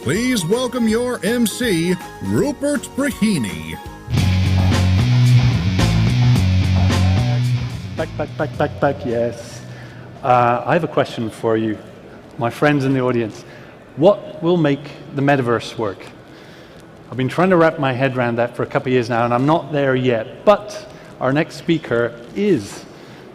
Please welcome your MC, Rupert Brahini. Back, yes. I have a question for you, my friends in the audience. What will make the metaverse work? I've been trying to wrap my head around that for a couple of years now, and I'm not there yet, but our next speaker is.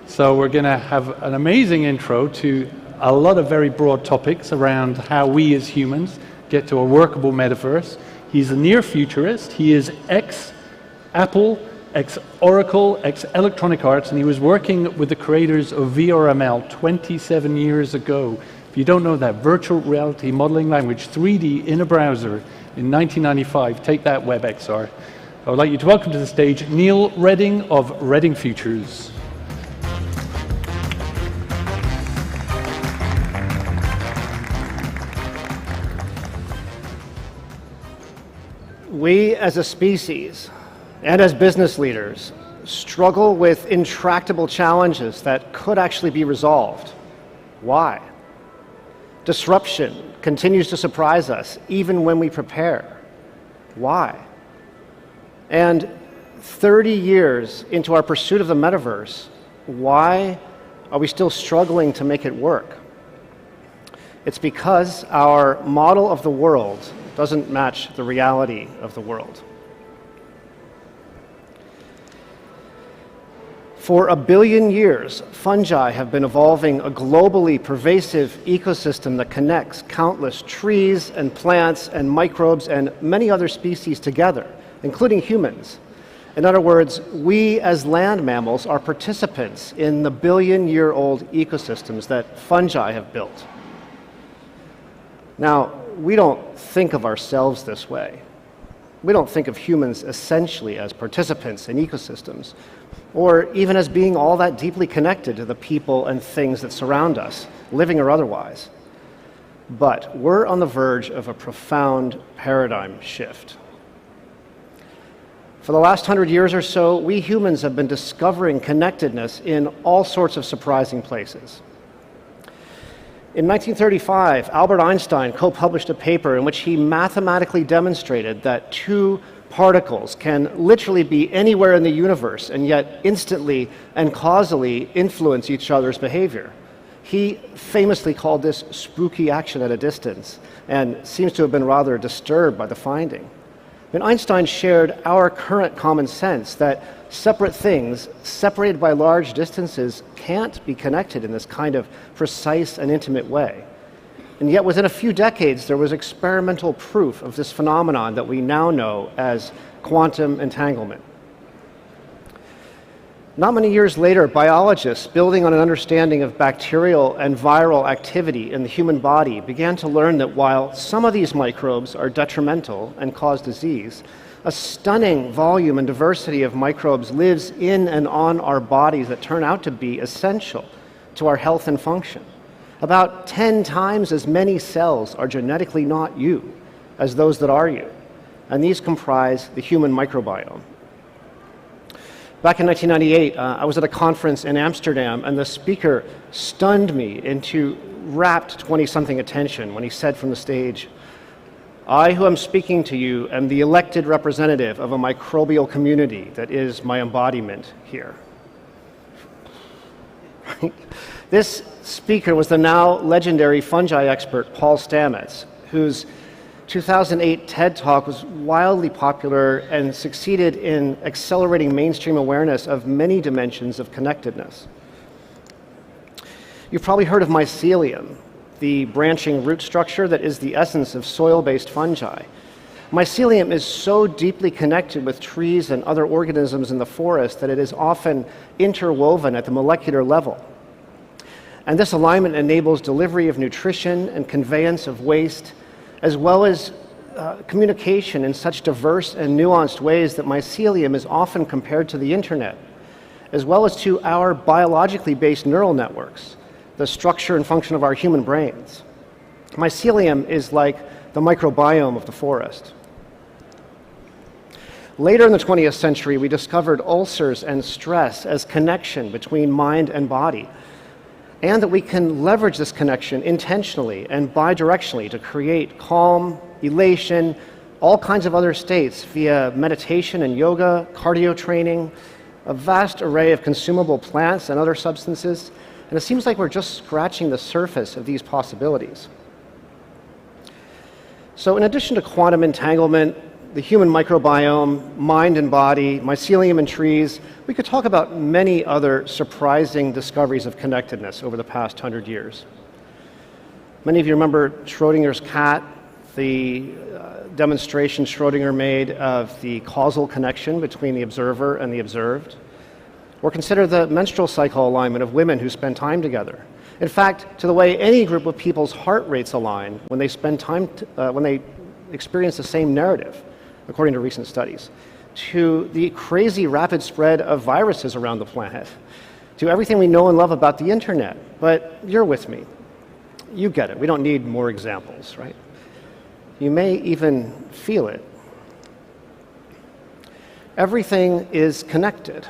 So we're going to have an amazing intro to a lot of very broad topics around how we as humans get to a workable metaverse. He's a near futurist. He is ex-Apple, ex-Oracle, ex-Electronic Arts, and he was working with the creators of VRML 27 years ago. If you don't know that, virtual reality modeling language, 3D in a browser in 1995. Take that, WebXR. I would like you to welcome to the stage Neil Redding of Redding Futures. We as a species and as business leaders struggle with intractable challenges that could actually be resolved. Why? Disruption continues to surprise us even when we prepare. Why? And 30 years into our pursuit of the metaverse, why are we still struggling to make it work? It's because our model of the world doesn't match the reality of the world. For 1 billion years, fungi have been evolving a globally pervasive ecosystem that connects countless trees and plants and microbes and many other species together, including humans. In other words, we as land mammals are participants in the billion-year-old ecosystems that fungi have built. Now, we don't think of ourselves this way. We don't think of humans essentially as participants in ecosystems, or even as being all that deeply connected to the people and things that surround us, living or otherwise. But we're on the verge of a profound paradigm shift. For the last 100 years or so, we humans have been discovering connectedness in all sorts of surprising places. In 1935, Albert Einstein co-published a paper in which he mathematically demonstrated that two particles can literally be anywhere in the universe and yet instantly and causally influence each other's behavior. He famously called this spooky action at a distance and seems to have been rather disturbed by the finding. And Einstein shared our current common sense that separate things, separated by large distances, can't be connected in this kind of precise and intimate way. And yet within a few decades, there was experimental proof of this phenomenon that we now know as quantum entanglement. Not many years later, biologists, building on an understanding of bacterial and viral activity in the human body, began to learn that while some of these microbes are detrimental and cause disease, a stunning volume and diversity of microbes lives in and on our bodies that turn out to be essential to our health and function. About 10 times as many cells are genetically not you as those that are you, and these comprise the human microbiome. Back in 1998, I was at a conference in Amsterdam, and the speaker stunned me into rapt 20-something attention when he said from the stage, "I who am speaking to you am the elected representative of a microbial community that is my embodiment here." This speaker was the now legendary fungi expert Paul Stamets, whose 2008 TED Talk was wildly popular and succeeded in accelerating mainstream awareness of many dimensions of connectedness. You've probably heard of mycelium, the branching root structure that is the essence of soil-based fungi. Mycelium is so deeply connected with trees and other organisms in the forest that it is often interwoven at the molecular level. And this alignment enables delivery of nutrition and conveyance of waste, as well as communication in such diverse and nuanced ways that mycelium is often compared to the internet, as well as to our biologically based neural networks, the structure and function of our human brains. Mycelium is like the microbiome of the forest. Later in the 20th century, we discovered ulcers and stress as connection between mind and body. and that we can leverage this connection intentionally and bidirectionally to create calm, elation, all kinds of other states via meditation and yoga, cardio training, a vast array of consumable plants and other substances, and it seems like we're just scratching the surface of these possibilities. So in addition to quantum entanglement, the human microbiome, mind and body, mycelium in trees, we could talk about many other surprising discoveries of connectedness over the past 100 years. Many of you remember Schrodinger's cat, the demonstration Schrodinger made of the causal connection between the observer and the observed. Or consider the menstrual cycle alignment of women who spend time together. In fact, to the way any group of people's heart rates align when they spend time, when they experience the same narrative, according to recent studies, to the crazy rapid spread of viruses around the planet, to everything we know and love about the internet. But you're with me. You get it. We don't need more examples, right? You may even feel it. Everything is connected.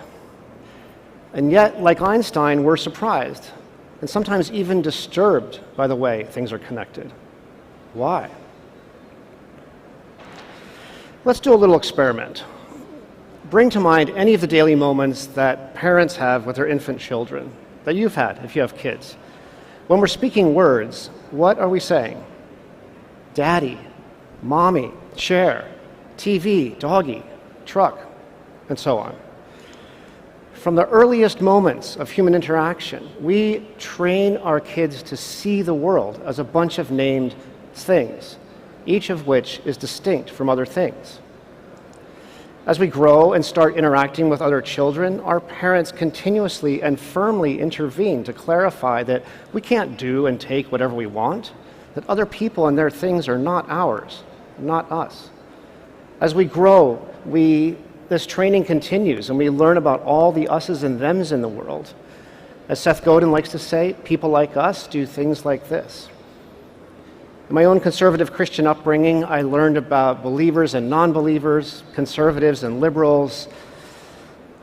And yet, like Einstein, we're surprised and sometimes even disturbed by the way things are connected. Why? Let's do a little experiment. Bring to mind any of the daily moments that parents have with their infant children, that you've had if you have kids. When we're speaking words, what are we saying? Daddy, mommy, chair, TV, doggy, truck, and so on. From the earliest moments of human interaction, we train our kids to see the world as a bunch of named things, each of which is distinct from other things. As we grow and start interacting with other children, our parents continuously and firmly intervene to clarify that we can't do and take whatever we want, that other people and their things are not ours, not us. As we grow, this training continues and we learn about all the us's and them's in the world. As Seth Godin likes to say, people like us do things like this. In my own conservative Christian upbringing, I learned about believers and non-believers, conservatives and liberals,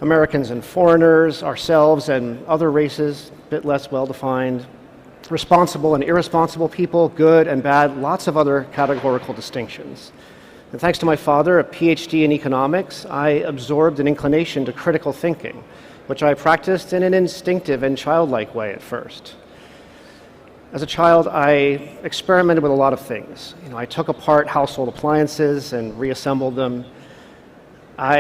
Americans and foreigners, ourselves and other races, a bit less well-defined, responsible and irresponsible people, good and bad, lots of other categorical distinctions. And thanks to my father, a PhD in economics, I absorbed an inclination to critical thinking, which I practiced in an instinctive and childlike way at first. As a child, I experimented with a lot of things. I took apart household appliances and reassembled them. I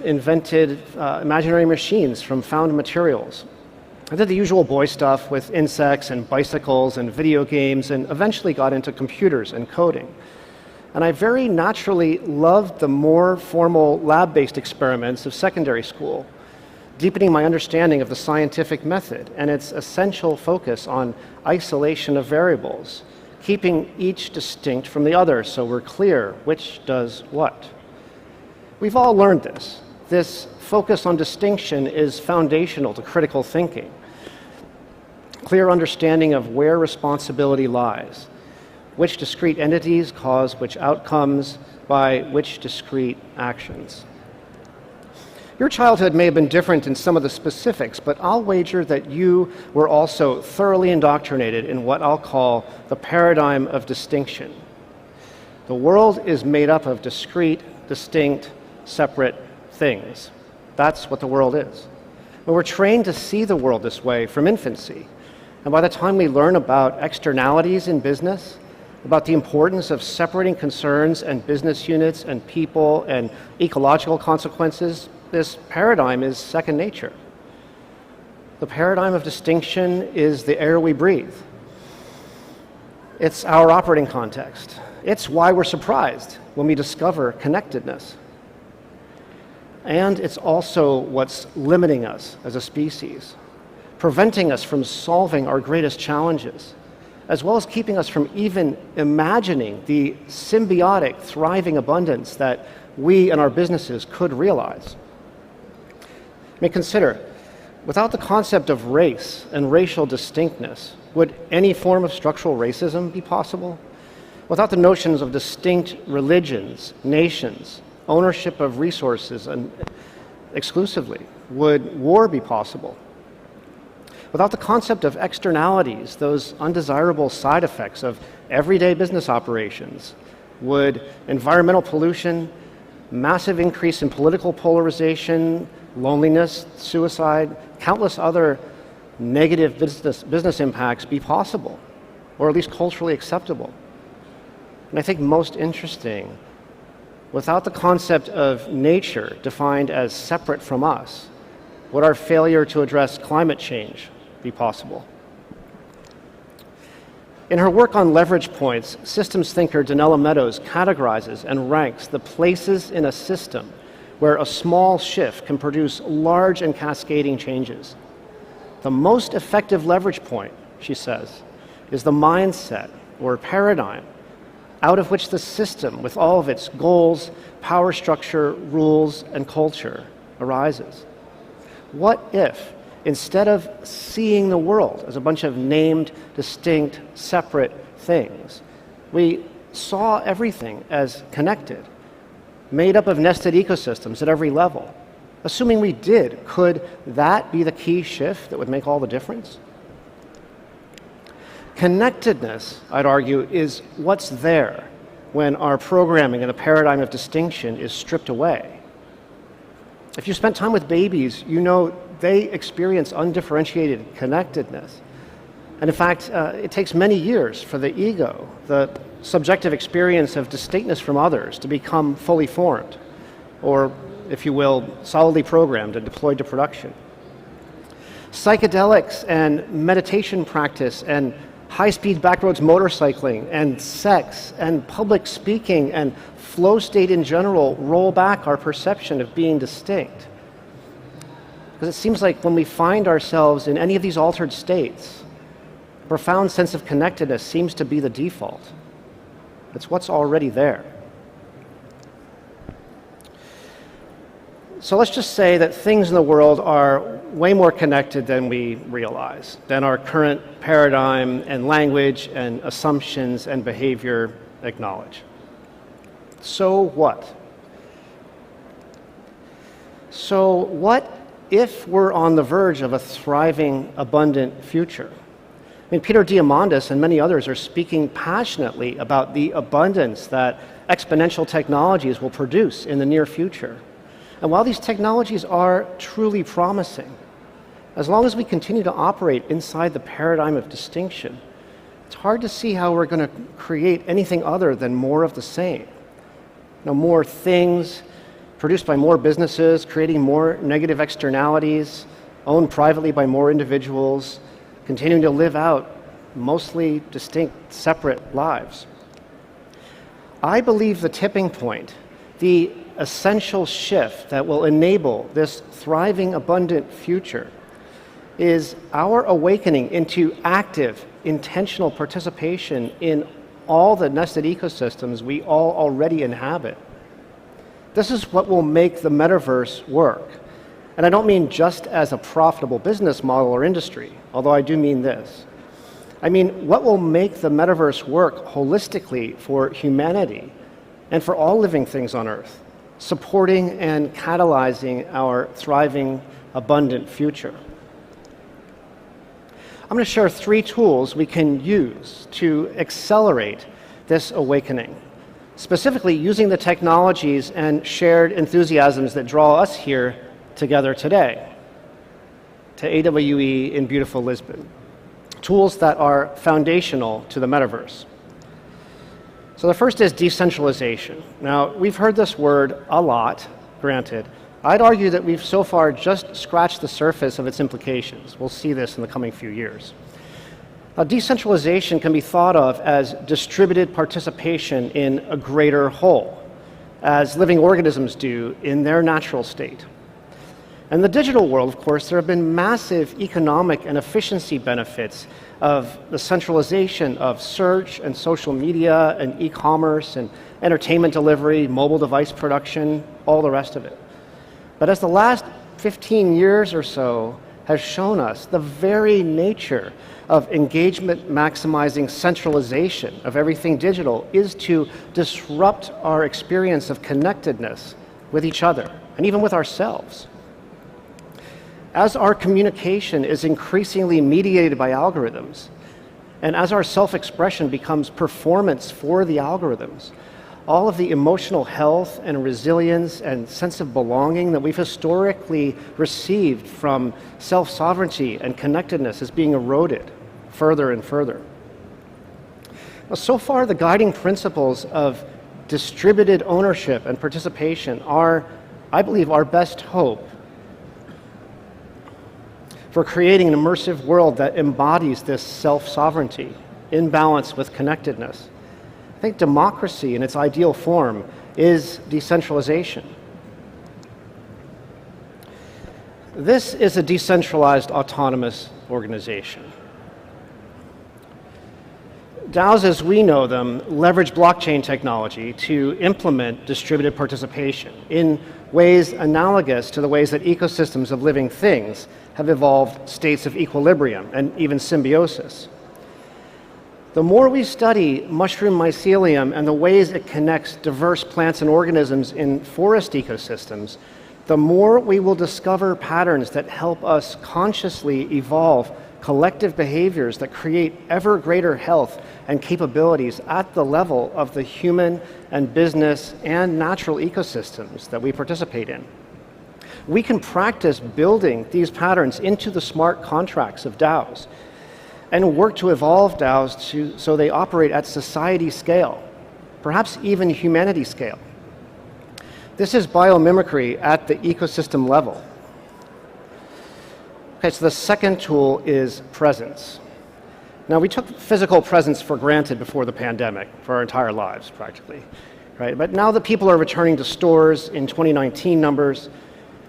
invented imaginary machines from found materials. I did the usual boy stuff with insects and bicycles and video games, and eventually got into computers and coding. And I very naturally loved the more formal lab-based experiments of secondary school, deepening my understanding of the scientific method and its essential focus on isolation of variables, keeping each distinct from the other so we're clear which does what. We've all learned this. This focus on distinction is foundational to critical thinking. Clear understanding of where responsibility lies, which discrete entities cause which outcomes by which discrete actions. Your childhood may have been different in some of the specifics, but I'll wager that you were also thoroughly indoctrinated in what I'll call the paradigm of distinction. The world is made up of discrete, distinct, separate things. That's what the world is. And we're trained to see the world this way from infancy. And by the time we learn about externalities in business, about the importance of separating concerns and business units and people and ecological consequences, this paradigm is second nature. The paradigm of distinction is the air we breathe. It's our operating context. It's why we're surprised when we discover connectedness. And it's also what's limiting us as a species, preventing us from solving our greatest challenges, as well as keeping us from even imagining the symbiotic, thriving abundance that we and our businesses could realize. I mean, consider, without the concept of race and racial distinctness, would any form of structural racism be possible? Without the notions of distinct religions, nations, ownership of resources and exclusively, would war be possible? Without the concept of externalities, those undesirable side effects of everyday business operations, would environmental pollution, massive increase in political polarization, loneliness, suicide, countless other negative business impacts be possible, or at least culturally acceptable? And I think most interesting, without the concept of nature defined as separate from us, would our failure to address climate change be possible? In her work on leverage points, systems thinker Donella Meadows categorizes and ranks the places in a system where a small shift can produce large and cascading changes. The most effective leverage point, she says, is the mindset or paradigm out of which the system, with all of its goals, power structure, rules, and culture, arises. What if, instead of seeing the world as a bunch of named, distinct, separate things, we saw everything as connected, made up of nested ecosystems at every level? Assuming we did, could that be the key shift that would make all the difference? Connectedness, I'd argue, is what's there when our programming and the paradigm of distinction is stripped away. If you spent time with babies, you know they experience undifferentiated connectedness. And in fact, it takes many years for the ego, the subjective experience of distinctness from others, to become fully formed, or, if you will, solidly programmed and deployed to production. Psychedelics and meditation practice and high-speed backroads motorcycling and sex and public speaking and flow state in general roll back our perception of being distinct. Because it seems like when we find ourselves in any of these altered states, a profound sense of connectedness seems to be the default. It's what's already there. So let's just say that things in the world are way more connected than we realize, than our current paradigm and language and assumptions and behavior acknowledge. So what? So what if we're on the verge of a thriving, abundant future? I mean, Peter Diamandis and many others are speaking passionately about the abundance that exponential technologies will produce in the near future. And while these technologies are truly promising, as long as we continue to operate inside the paradigm of distinction, it's hard to see how we're going to create anything other than more of the same. More things produced by more businesses, creating more negative externalities, owned privately by more individuals, continuing to live out mostly distinct, separate lives. I believe the tipping point, the essential shift that will enable this thriving, abundant future, is our awakening into active, intentional participation in all the nested ecosystems we all already inhabit. This is what will make the metaverse work. And I don't mean just as a profitable business model or industry, although I do mean this. I mean what will make the metaverse work holistically for humanity and for all living things on Earth, supporting and catalyzing our thriving, abundant future. I'm going to share 3 tools we can use to accelerate this awakening, specifically using the technologies and shared enthusiasms that draw us here together today, to AWE in beautiful Lisbon. Tools that are foundational to the metaverse. So the first is decentralization. Now, we've heard this word a lot, granted. I'd argue that we've so far just scratched the surface of its implications. We'll see this in the coming few years. Now, decentralization can be thought of as distributed participation in a greater whole, as living organisms do in their natural state. In the digital world, of course, there have been massive economic and efficiency benefits of the centralization of search and social media and e-commerce and entertainment delivery, mobile device production, all the rest of it. But as the last 15 years or so has shown us, the very nature of engagement maximizing centralization of everything digital is to disrupt our experience of connectedness with each other and even with ourselves. As our communication is increasingly mediated by algorithms, and as our self-expression becomes performance for the algorithms, all of the emotional health and resilience and sense of belonging that we've historically received from self-sovereignty and connectedness is being eroded further and further. Now, so far, the guiding principles of distributed ownership and participation are, I believe, our best hope for creating an immersive world that embodies this self-sovereignty in balance with connectedness. I think democracy in its ideal form is decentralization. This is a decentralized autonomous organization. DAOs, as we know them, leverage blockchain technology to implement distributed participation in ways analogous to the ways that ecosystems of living things have evolved states of equilibrium and even symbiosis. The more we study mushroom mycelium and the ways it connects diverse plants and organisms in forest ecosystems, the more we will discover patterns that help us consciously evolve collective behaviors that create ever greater health and capabilities at the level of the human and business and natural ecosystems that we participate in. We can practice building these patterns into the smart contracts of DAOs and work to evolve DAOs so they operate at society scale, perhaps even humanity scale. This is biomimicry at the ecosystem level. Okay, so the second tool is presence. Now, we took physical presence for granted before the pandemic, for our entire lives, practically, right? But now that people are returning to stores in 2019 numbers,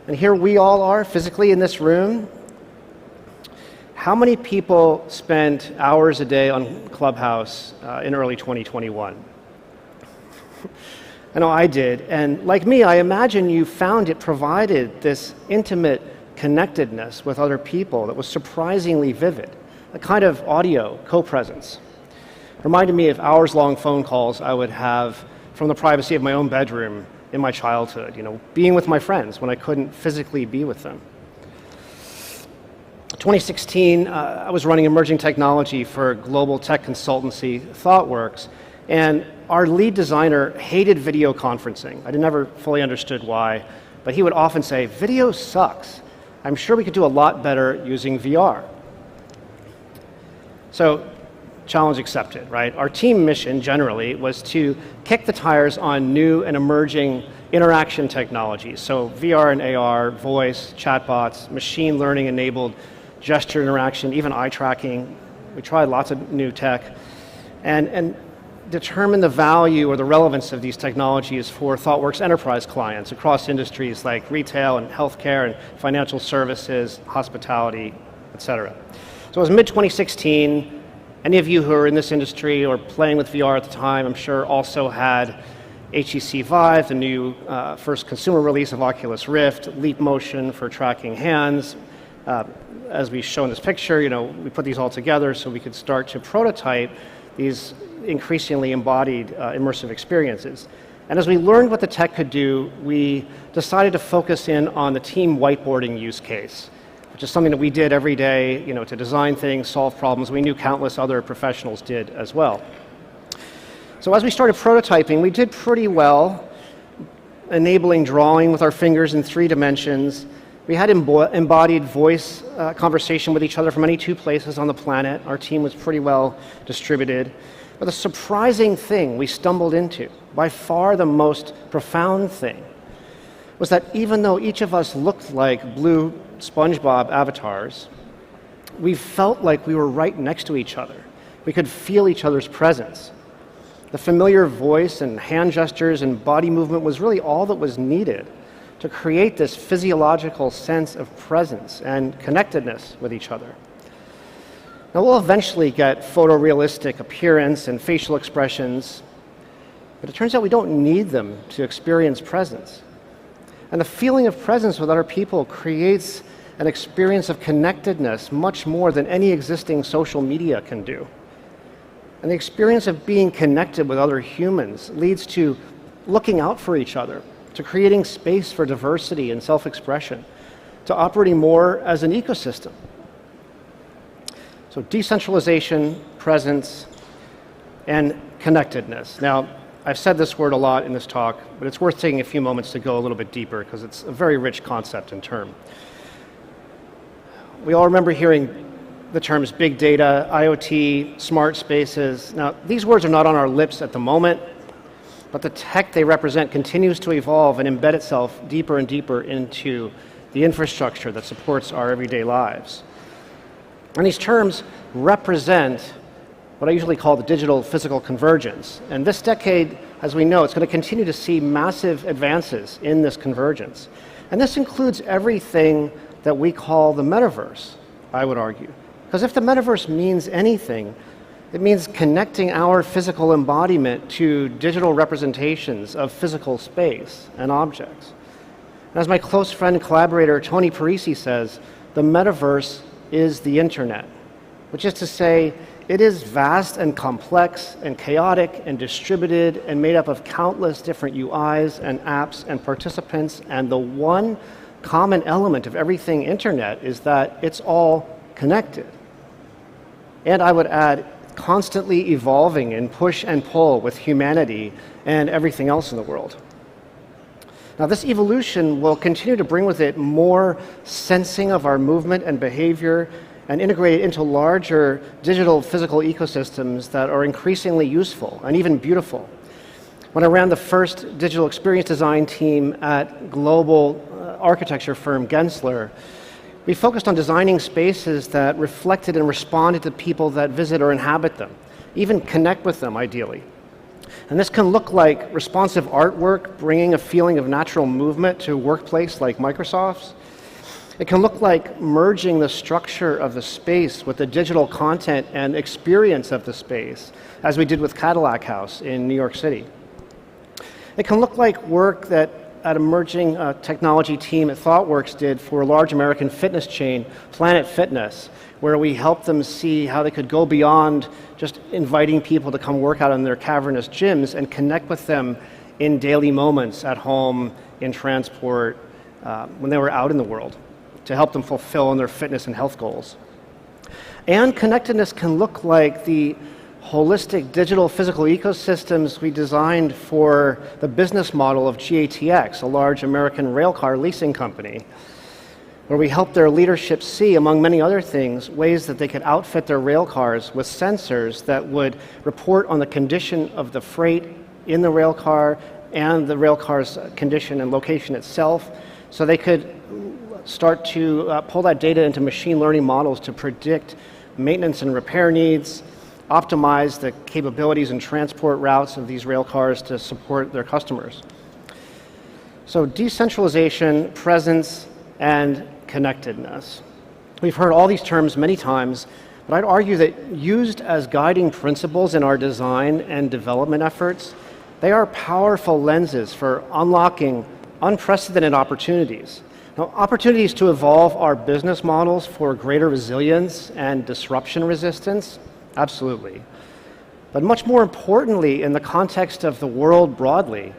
and here we all are physically in this room, how many people spent hours a day on Clubhouse in early 2021? I know I did, and like me, I imagine you found it provided this intimate connectedness with other people that was surprisingly vivid, a kind of audio co-presence. Reminded me of hours-long phone calls I would have from the privacy of my own bedroom in my childhood, being with my friends when I couldn't physically be with them. 2016, I was running emerging technology for global tech consultancy ThoughtWorks, and our lead designer hated video conferencing. I never fully understood why, but he would often say, "Video sucks. I'm sure we could do a lot better using VR." So, challenge accepted, right? Our team mission generally was to kick the tires on new and emerging interaction technologies. So VR and AR, voice, chatbots, machine learning enabled gesture interaction, even eye tracking. We tried lots of new tech and determine the value or the relevance of these technologies for ThoughtWorks enterprise clients across industries like retail and healthcare and financial services, hospitality, et cetera. So it was mid-2016. Any of you who are in this industry or playing with VR at the time, I'm sure also had HTC Vive, the new first consumer release of Oculus Rift, Leap Motion for tracking hands. As we show in this picture, we put these all together so we could start to prototype these increasingly embodied immersive experiences. And as we learned what the tech could do, we decided to focus in on the team whiteboarding use case, which is something that we did every day, to design things, solve problems. We knew countless other professionals did as well. So as we started prototyping, we did pretty well, enabling drawing with our fingers in 3 dimensions. We had embodied voice conversation with each other from any 2 places on the planet. Our team was pretty well distributed. But the surprising thing we stumbled into, by far the most profound thing, was that even though each of us looked like blue SpongeBob avatars, we felt like we were right next to each other. We could feel each other's presence. The familiar voice and hand gestures and body movement was really all that was needed to create this physiological sense of presence and connectedness with each other. Now, we'll eventually get photorealistic appearance and facial expressions, but it turns out we don't need them to experience presence. And the feeling of presence with other people creates an experience of connectedness much more than any existing social media can do. And the experience of being connected with other humans leads to looking out for each other, to creating space for diversity and self-expression, to operating more as an ecosystem. So decentralization, presence, and connectedness. Now, I've said this word a lot in this talk, but it's worth taking a few moments to go a little bit deeper because it's a very rich concept and term. We all remember hearing the terms big data, IoT, smart spaces. Now, these words are not on our lips at the moment, but the tech they represent continues to evolve and embed itself deeper and deeper into the infrastructure that supports our everyday lives. And these terms represent what I usually call the digital physical convergence. And this decade, as we know, it's going to continue to see massive advances in this convergence. And this includes everything that we call the metaverse, I would argue. Because if the metaverse means anything, it means connecting our physical embodiment to digital representations of physical space and objects. And as my close friend and collaborator Tony Parisi says, the metaverse is the internet, which is to say, it is vast and complex and chaotic and distributed and made up of countless different UIs and apps and participants, and the one common element of everything internet is that it's all connected. And I would add, constantly evolving in push and pull with humanity and everything else in the world. Now, this evolution will continue to bring with it more sensing of our movement and behavior and integrate it into larger digital physical ecosystems that are increasingly useful and even beautiful. When I ran the first digital experience design team at global architecture firm Gensler, we focused on designing spaces that reflected and responded to people that visit or inhabit them, even connect with them ideally. And this can look like responsive artwork, bringing a feeling of natural movement to a workplace like Microsoft's. It can look like merging the structure of the space with the digital content and experience of the space, as we did with Cadillac House in New York City. It can look like work that an emerging technology team at ThoughtWorks did for a large American fitness chain, Planet Fitness, where we helped them see how they could go beyond just inviting people to come work out in their cavernous gyms and connect with them in daily moments at home, in transport, when they were out in the world, to help them fulfill on their fitness and health goals. And connectedness can look like the holistic digital physical ecosystems we designed for the business model of GATX, a large American railcar leasing company, where we helped their leadership see, among many other things, ways that they could outfit their railcars with sensors that would report on the condition of the freight in the railcar and the railcar's condition and location itself, so they could start to pull that data into machine learning models to predict maintenance and repair needs, optimize the capabilities and transport routes of these rail cars to support their customers. So decentralization, presence, and connectedness. We've heard all these terms many times, but I'd argue that used as guiding principles in our design and development efforts, they are powerful lenses for unlocking unprecedented opportunities. Now, opportunities to evolve our business models for greater resilience and disruption resistance, absolutely. But much more importantly, in the context of the world broadly,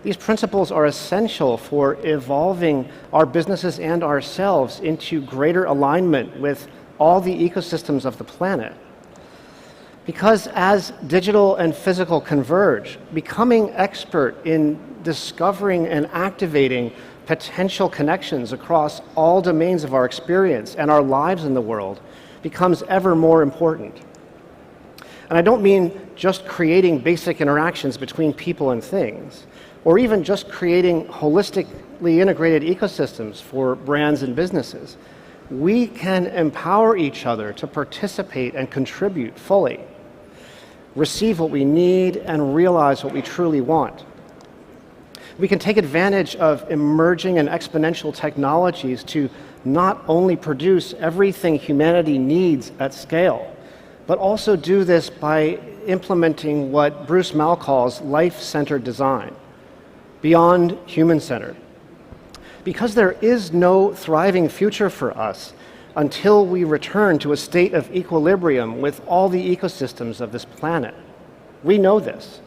these principles are essential for evolving our businesses and ourselves into greater alignment with all the ecosystems of the planet. Because as digital and physical converge, becoming expert in discovering and activating potential connections across all domains of our experience and our lives in the world becomes ever more important. And I don't mean just creating basic interactions between people and things, or even just creating holistically integrated ecosystems for brands and businesses. We can empower each other to participate and contribute fully, receive what we need, and realize what we truly want. We can take advantage of emerging and exponential technologies to not only produce everything humanity needs at scale, but also do this by implementing what Bruce Mal calls life-centered design, beyond human-centered. Because there is no thriving future for us until we return to a state of equilibrium with all the ecosystems of this planet. We know this.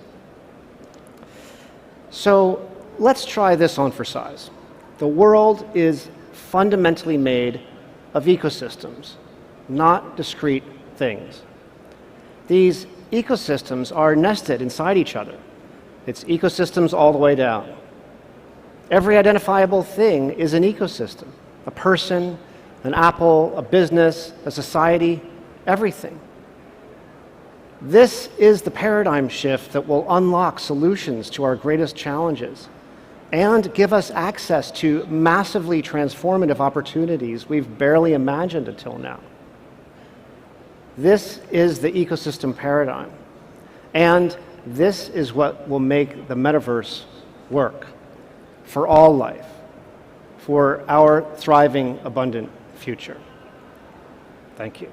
So let's try this on for size. The world is fundamentally made of ecosystems, not discrete things. These ecosystems are nested inside each other. It's ecosystems all the way down. Every identifiable thing is an ecosystem. A person, an apple, a business, a society, everything. This is the paradigm shift that will unlock solutions to our greatest challenges and give us access to massively transformative opportunities we've barely imagined until now. This is the ecosystem paradigm, and this is what will make the metaverse work for all life, for our thriving, abundant future. Thank you.